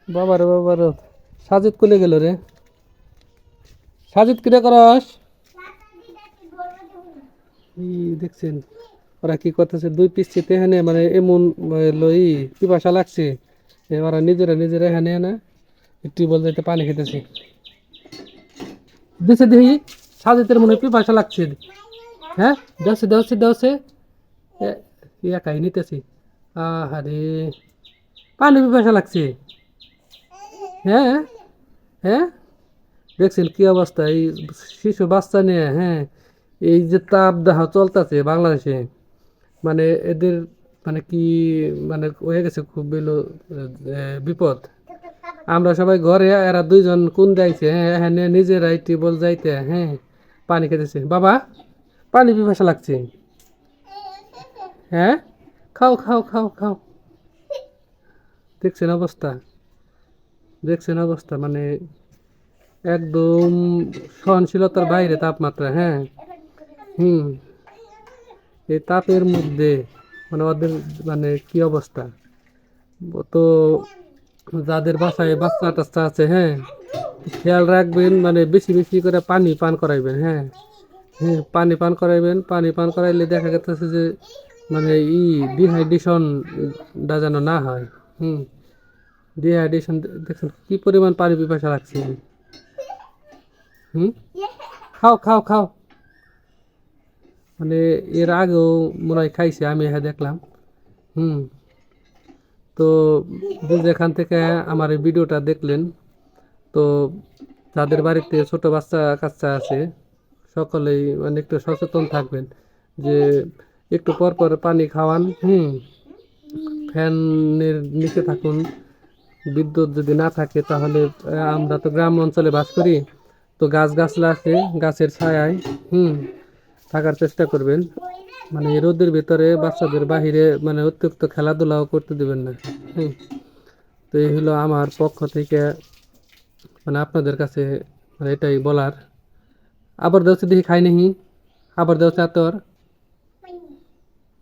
বাবারে বাবারে, সাজিদ কোলে গেল রে? সাজিদ কিরে করস? দেখছেন ওরা কি করতেছে, দুই পিস চিতে হেনে মানে এমন লই পিপাসা লাগছে, ওরা নিজেরা নিজেরা হেনে না টিউবওয়েল যাইতে পানি খেতেছে। দিছে দেখি সাজিদের মনে পিপাসা লাগছে। হ্যাঁ, দেওছে দেওছে দেওছে, একাই নিতেছি। আহারে, পানি পিপাসা লাগছে। হ্যাঁ হ্যাঁ, দেখছেন কি অবস্থা এই শিশু বাচ্চা নিয়ে। হ্যাঁ, এই যে তাপ দাহ চলতেছে বাংলাদেশে, মানে এদের মানে কি মানে হয়ে গেছে খুব বিপদ। আমরা সবাই ঘরে, এরা দুইজন কোন যাইছে, হ্যাঁ হ্যাঁ নিজেরাই টিউবওয়েল যাইতে হ্যাঁ পানি খেতেছে। বাবা, পানি পিপাসা লাগছে। হ্যাঁ, খাও খাও খাও খাও। দেখছেন অবস্থা, দেখছেন অবস্থা, মানে একদম সহনশীলতার বাইরে তাপমাত্রা। হ্যাঁ, হুম, এই তাপের মধ্যে মানে ওদের মানে কি অবস্থা। তো যাদের বাসায় বাচ্চা টাচ্চা আছে, হ্যাঁ খেয়াল রাখবেন, মানে বেশি বেশি করে পানি পান করাইবেন। হ্যাঁ হ্যাঁ, পানি পান করাইবেন। পানি পান করাইলে দেখা যাচ্ছে যে মানে ডিহাইড্রেশনটা যেন না হয়। হুম, ডিহাইড্রেশন, দেখছেন কি পরিমাণ পানি পিপাসা লাগছে। হুম, খাও খাও খাও। মানে এর আগেও মনে হয় খাইছে, আমি হ্যাঁ দেখলাম। হুম, তো যেখান থেকে আমার এই ভিডিওটা দেখলেন, তো যাদের বাড়িতে ছোট বাচ্চা কাচ্চা আছে সকলেই মানে একটু সচেতন থাকবেন যে একটু পর পর পানি খাওয়ান। হুম, ফ্যানের নিচে থাকুন। বিদ্যুৎ যদি না থাকে তাহলে আমরা তো গ্রাম অঞ্চলে বাস করি, তো গাছ গাছলা আছে, গাছের ছায়ায় হুম থাকার চেষ্টা করবেন। মানে এই রোদের ভিতরে বাচ্চাদের বাহিরে মানে অতিরিক্ত খেলাধুলাও করতে দেবেন না। হুম, তো এই হলো আমার পক্ষ থেকে মানে আপনাদের কাছে মানে এটাই বলার। আবার দেওয়া দেখি খাই নাহি, আবার দেওয়া তোর।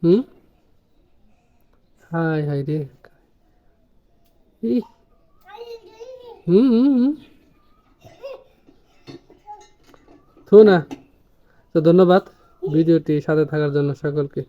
হুম, হাই হাই রে। ই, হুম হুম হুম, থু না। তো ধন্যবাদ ভিডিওটি সাথে থাকার জন্য সকলকে।